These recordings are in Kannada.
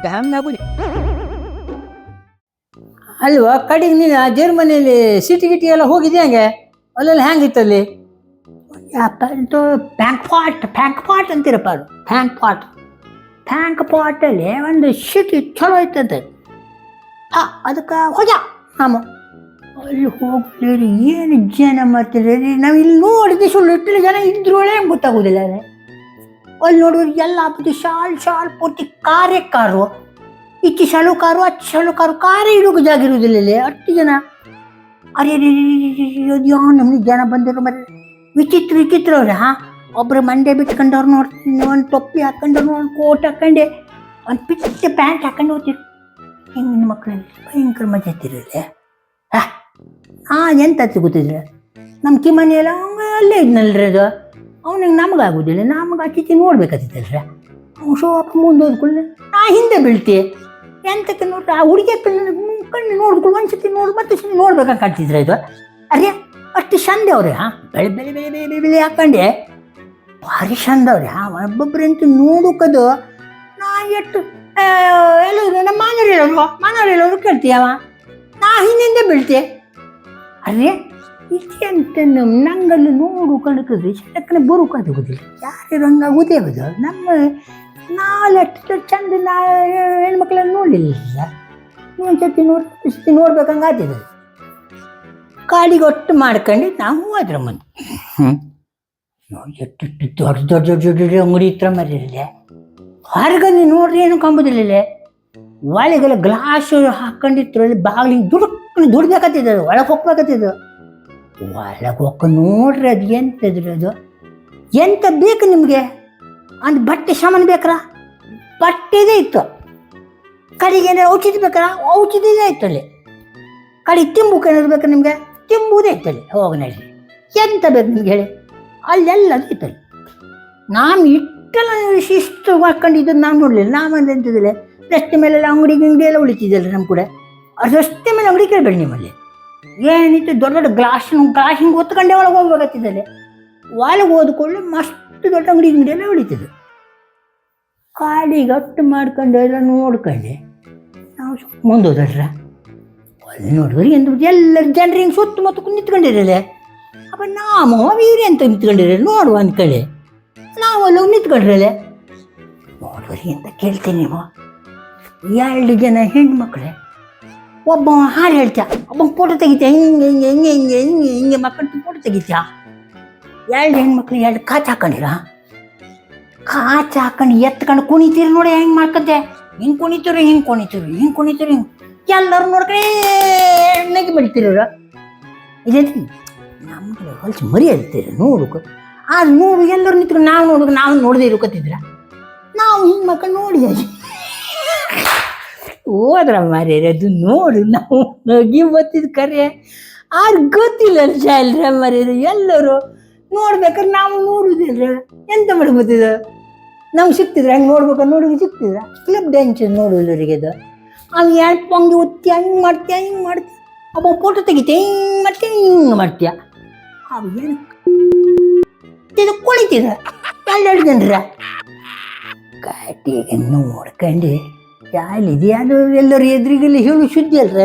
ಡ್ಯಾಮ್ ನಾಗುಡಿ ಅಲ್ವಾ ಕಡೆಗೆ ನೀನು ಜರ್ಮನಿಯಲ್ಲಿ ಸಿಟಿ ಗಿಟಿ ಎಲ್ಲ ಹೋಗಿದ್ದೆ ಹಂಗೆ ಅಲ್ಲೆಲ್ಲ ಹೆಂಗಿತ್ತಲ್ಲಿ ಇದು ಫ್ಯಾಂಕ್ ಪಾಟ್ ಅಂತೀರಪ್ಪ ಅದು ಫ್ಯಾಂಕ್ ಪಾಟಲ್ಲಿ ಒಂದು ಸಿಟಿ ಚಲೋ ಐತಂತೆ ಅದಕ್ಕೆ ಹೋಗ ಆಮ ಅಲ್ಲಿ ಹೋಗ್ತೀರಿ ಏನು ಜನ ಮಾಡ್ತೀರಿ ನಾವು ಇಲ್ಲಿ ನೋಡಿದ್ವಿ ಸುಳ್ಳು ಇಟ್ಟಿಲ್ಲ ಜನ ಇದ್ರೊಳಗೆ ಗೊತ್ತಾಗೋದಿಲ್ಲ ಅಲ್ಲಿ ನೋಡಿದ್ರೆ ಎಲ್ಲ ಹಾಕಿದ್ದು ಶಾಲ್ ಪೂರ್ತಿ ಕಾರು ಇಚ್ಚಿ ಶಾಲು ಕಾರು ಅಚ್ಚಿ ಶಾಲು ಕಾರೇ ಇಡೋಕೆ ಜಾಗ ಇರೋದಿಲ್ಲ ಇಲ್ಲಿ ಅಷ್ಟು ಜನ ಅರೆ ನಮ್ಗೆ ಜನ ಬಂದಿರೋ ಮರ ವಿಚಿತ್ರ ಅವ್ರೆ ಒಬ್ರು ಮಂಡೆ ಬಿಟ್ಕೊಂಡವ್ರು ನೋಡ್ತೀನಿ ಒಂದು ಟೊಪ್ಪಿ ಹಾಕೊಂಡವ್ರು ಒಂದು ಕೋಟ್ ಹಾಕೊಂಡೆ ಒಂದು ಪಿಚ್ಚ ಪ್ಯಾಂಟ್ ಹಾಕೊಂಡು ಹೋಗ್ತೀರಿ ಹೆಂಗಿನ ಮಕ್ಕಳಲ್ಲಿ ಭಯಂಕರ ಮಜಾ ಹತ್ತಿರಲ್ಲ ಎಂತ ಗೊತ್ತಿದ್ರೆ ನಮ್ಮ ಕಿಮ್ಮನಿ ಎಲ್ಲ ಅಲ್ಲೇ ಇದ್ನಲ್ರಿ ಅದು ಅವನಿಗೆ ನಮಗಾಗೋದಿಲ್ಲ ನಮಗೆ ಅಚ್ಚಿಚ್ಚಿ ನೋಡ್ಬೇಕಾಗ್ತಿತ್ತಲ್ರ ಅವ್ನು ಶೋಪ್ ಮುಂದೆ ಹೋದ್ಕೊಳ್ಳಿ ಹಿಂದೆ ಬೀಳ್ತಿ ಎಂತಕ್ಕೆ ನೋಡ್ರಿ ಆ ಹುಡುಗಿ ಕಣ್ಣು ನೋಡ್ಕೊಂಡು ಒಂದ್ಸತಿ ನೋಡಿ ಮತ್ತೆ ಸತಿ ನೋಡ್ಬೇಕಂತ ಕಾಣ್ತಿದ್ರೆ ಇದು ಅರೆ ಅಷ್ಟು ಚಂದ ಅವ್ರೆ ಬೆಳೆ ಹಾಕೊಂಡೆ ಭಾರಿ ಚಂದ ಅವ್ರೆ ಒಬ್ಬೊಬ್ಬರಂತೂ ನೋಡೋಕದು ನಾ ಎಷ್ಟು ಎಲ್ಲ ನಮ್ಮ ಮನೆಯವ್ರು ಕೇಳ್ತೀಯವ ನಾ ಹಿಂದಿಂದ ಬೀಳ್ತೆ ಅರೆ ಇದೇ ಅಂತ ನಂಗಲ್ಲಿ ನೋಡು ಕಣಕದ್ರಿ ಚಕ್ಕನೆ ಬರೋಕಾಗೋದಿಲ್ಲ ಯಾರು ಹಂಗಾಗೋದೇ ಆಗೋದು ನಮ್ಮ ನಾಲೆಷ್ಟು ಚಂದ ಹೆಣ್ಮಕ್ಳನ್ನ ನೋಡಲಿಲ್ಲ ಒಂದ್ಸತಿ ನೋಡ್ಬೇಕಂಗೆ ಆಗ್ತಿದೆ ಕಾಡಿಗೆ ಒಟ್ಟು ಮಾಡ್ಕೊಂಡು ನಾವು ಹೋದ್ರ ಮುಂದೆ ಎಷ್ಟು ದೊಡ್ಡ ಅಂಗಡಿ ಇತ್ರ ಮರಿರಲಿಲ್ಲ ಹೊರಗಂದು ನೋಡ್ರಿ ಏನು ಕಂಬುದಿಲ್ಲ ಒಳಗೆಲ್ಲ ಗ್ಲಾಸ್ ಹಾಕೊಂಡಿತ್ತು ಅಲ್ಲಿ ಬಾಗಿಲಿಗೆ ದುಡ್ಬೇಕಾಗ್ತಿದ್ದ ಒಳಗೆ ಹೋಗ್ಬೇಕಾಗ್ತಿದ್ದು ಒಳಗೆ ಹೋಗ ನೋಡ್ರಿ ಅದು ಎಂತದ್ರಿ ಅದು ಎಂತ ಬೇಕು ನಿಮಗೆ ಒಂದು ಬಟ್ಟೆ ಸಾಮಾನು ಬೇಕ್ರಾ ಬಟ್ಟೆದೇ ಇತ್ತು ಕಡೆಗೆ ಏನಾರು ಔಷಧಿ ಬೇಕಾರ ಔಷಧಿದೇ ಇತ್ತು ಅಲ್ಲಿ ಕಡೆಗೆ ತಿಂಬುಕ್ಕೆ ಏನಾದ್ರು ಬೇಕಾ ನಿಮಗೆ ತಿಂಬುವುದೇ ಇತ್ತಲ್ಲಿ ಹೋಗಿ ನಡಿ ಎಂತ ಬೇಕು ನಿಮ್ಗೆ ಹೇಳಿ ಅಲ್ಲೆಲ್ಲದು ಇತ್ತಲ್ಲಿ ನಾನು ಇಟ್ಟೆಲ್ಲ ಶಿಸ್ತು ಮಾಡ್ಕೊಂಡಿದ್ದು ನಾವು ನೋಡಲಿಲ್ಲ ನಾವಂದ್ರೆ ಎಂತಿದ್ದಿಲ್ಲ ರಸ್ತೆ ಮೇಲೆಲ್ಲ ಅಂಗಡಿ ಎಲ್ಲ ಉಳಿತಿದ್ದಲ್ಲ ನಮ್ಮ ಕೂಡ ರಸ್ತೆ ಮೇಲೆ ಅಂಗಡಿ ಕೇಳಬೇಡಿ ನಿಮ್ಮಲ್ಲಿ ಏನಿತ್ತು ದೊಡ್ಡ ಗ್ಲಾಸ್ ಹಿಂಗೆ ಹೊತ್ಕೊಂಡೆ ಒಳಗೆ ಹೋಗ್ಬೇಕಾಗ್ತಿದ್ದಲ್ಲಿ ಒಳಗೆ ಹೋದ್ಕೊಳ್ಳಿ ಮಸ್ತ್ ದೊಡ್ಡ ಅಂಗಡಿ ಎಲ್ಲ ಉಳಿತಿದ್ದು ಕಾಡಿಗೆ ಅಟ್ಟು ಮಾಡ್ಕೊಂಡು ಎಲ್ಲ ನೋಡ್ಕೊಂಡೆ ನಾವು ಮುಂದೋದ್ರ ಅಲ್ಲಿ ನೋಡಿದ್ರಿ ಎಂದು ಎಲ್ಲರ ಜನರು ಹಿಂಗೆ ಸುತ್ತಮುತ್ತ ನಿಂತ್ಕೊಂಡಿರಲ್ಲ ಅಪ್ಪ ನಾವು ವೀರಿ ಅಂತ ನಿಂತ್ಕೊಂಡಿರ ನೋಡುವ ಅಂದ್ಕೊಳ್ಳಿ ನಾವು ಅಲ್ಲಿ ನಿಂತ್ಕೊಂಡ್ರಲ್ಲ ನೋಡ್ರಿ ಅಂತ ಕೇಳ್ತೀನಿ ನೀವು 2 ಜನ ಹೆಣ್ಮಕ್ಳೆ ಒಬ್ಬ ಹಾಡು ಹೇಳ್ತಾ ಒಬ್ಬ ಫೋಟೋ ತೆಗಿತ ಹಿಂಗೆ ಮಕ್ಕಳು ಫೋಟೋ ತೆಗಿತ 2 ಹೆಣ್ಮಕ್ಳು 2 ಕಾಚ್ ಹಾಕೊಂಡಿರ ಕಾಚ್ ಹಾಕೊಂಡು ಎತ್ಕೊಂಡು ಕುಣಿತೀರಿ ನೋಡಿ ಹೆಂಗೆ ಮಾಡ್ಕತ್ತೆ ಹಿಂಗೆ ಕುಣಿತೀರಿ ಎಲ್ಲರೂ ನೋಡ್ಕೊಂಡು ಎಣ್ಣೆಗೆ ಬೆಳಿತೀರ ಇದೇಂತಿ ನಮ್ಗೆ ಹೊಲ್ಸಿ ಮರಿ ಹೇಳ್ತೀರಿ ನೋಡಕ್ಕೆ ಅದು ನೋಡು ಎಲ್ಲರೂ ನಿಂತ್ಕೊಂಡು ನಾವು ನೋಡದೆ ಇರೋಕತ್ತಿದ್ರ ನಾವು ಹಿಂಗೆ ಮಕ್ಕಳು ನೋಡಿದೆ ಹೋದ್ರ ಮಾರ್ಯಾರ ಅದು ನೋಡಿ ನಾವು ನಗಿ ಬತ್ತಿದ್ ಕರೆ ಆರು ಗೊತ್ತಿಲ್ಲ ಶಾಲ್ರ ಮಾರ್ಯಾರ ಎಲ್ಲರೂ ನೋಡ್ಬೇಕಾದ್ರೆ ನಾವು ನೋಡುದಿಲ್ಲ ಎಂತ ಮಾಡಿ ಬತ್ತಿದ ನಮ್ಗೆ ಸಿಕ್ತಿದ್ರೆ ಹಂಗೆ ನೋಡ್ಬೇಕಾದ್ರೆ ಸಿಕ್ತಿದ್ರ ಕ್ಲಬ್ ಡ್ಯಾನ್ಸ್ ನೋಡೋದ್ರಿಗೆ ಅದು ಅವ್ನು ಎರಡು ಪಂಗಿ ಒತ್ತಿ ಹಿಂಗೆ ಮಾಡ್ತೀಯ ಒಬ್ಬ ಫೋಟೋ ತೆಗಿತೀಯ ಹಿಂಗೆ ಮಾಡ್ತೀಯ ಅವು ಏನು ಕುಳಿತಿದ 2 ಜನರ ಕಾಟಿಗೆ ನೋಡ್ಕೊಂಡು ಯಾಲಿದೆ ಅದು ಎಲ್ಲರೂ ಎದುರಿಗೆಲ್ಲ ಹೇಳು ಸುದ್ದಿ ಅಲ್ರ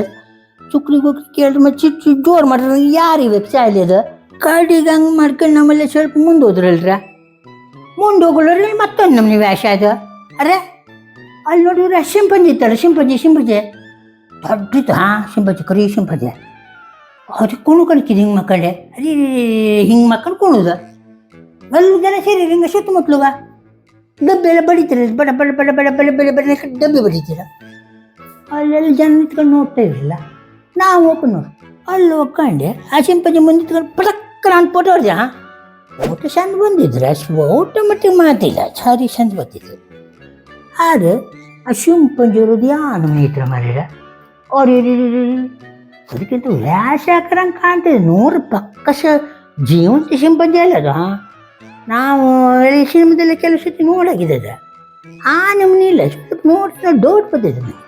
ಚುಕ್ರಿಗೆ ಹೋಗಿ ಕೇಳ್ರಿ ಮತ್ತೆ ಜೋರು ಮಾಡ್ರಿ ಯಾರು ಇವಾಗ ಚಾಲಿ ಅದು ಕಾಡಿಗೆ ಹಂಗೆ ಮಾಡ್ಕೊಂಡು ನಮ್ಮಲ್ಲಿ ಸ್ವಲ್ಪ ಮುಂದೆ ಹೋದ್ರಲ್ರ ಮುಂದೆ ಹೋಗೋಳ್ರಿ ಮತ್ತೊಂದು ನಮ್ಮನೆ ವ್ಯಾಸ ಅದು ಅರೆ ಅಲ್ಲಿ ನೋಡಿದ್ರೆ ಸಿಂಪಂಜಿ ಇತ್ತಲ್ಲ ಸಿಂಪಂಜಿ ದೊಡ್ಡಿತ್ತು ಸಿಂಪಂಜಿ ಕರಿ ಸಿಂಪಂಜಿ ಅದು ಕಣ್ಕಿದ್ದು ಹಿಂಗೆ ಮಕ್ಕಂಡೆ ಅದೇ ಹಿಂಗೆ ಮಕ್ಕಳು ಕುಣುದು 4 ಜನ ಸೇರಿ ಹಿಂಗೆ ಸುತ್ತಮುತ್ತಲುವ ಡಬ್ಬಿ ಎಲ್ಲ ಬಡಿತೀರ ಬಡ ಡಬ್ಬಿ ಬಡಿತೀರ ಅಲ್ಲೆಲ್ಲ ಜನ ನಿಂತ್ಕೊಂಡು ನೋಡ್ತಾ ಇರಲಿಲ್ಲ ನಾವು ಹೋಗ್ಕೊಂಡು ನೋಡಿ ಅಲ್ಲಿ ಹೋಗ್ಕೊಂಡೆ ಆ ಸಿಂಪಂಜಿ ಮುಂದೆ ನಿಂತ್ಕೊಂಡು ಪಟಕ್ಕನ ಅಂತ ಫೋಟೋ ಹೊಡೆದ ಊಟ ಚಂದ ಬಂದಿದ್ರೆ ಆಟೋಮೆಟಿಕ್ ಮಾತಿಲ್ಲ ಸಾರಿ ಚಂದ ಬರ್ತಿದ್ರು ಆದ್ರೆ ಆ ಸಿಂಪಂಜಿ ಇರೋದು ಯಾನು ಮೀಟ್ರ ಮಾಡಿರ ಅದಕ್ಕಿಂತ ವ್ಯಾಸ ಹಾಕರಂಗೆ ಕಾಣ್ತಿದೆ ನೋಡ್ರಿ ಪಕ್ಕ ಜೀವಂತ ಸಿಂಪಂಜಿ ಅಲ್ಲ ಅದು ನಾವು ಸಿನಿಮಾದಲ್ಲಿ ಕೆಲವು ಸತಿ ನೋಡಾಗಿದೆ ಆ ನಮ್ಮನೆ ಇಲ್ಲ ಸ್ವಲ್ಪ ನೋಡಿ ಡೌಟ್ ಬಂದಿದೆ ನನಗೆ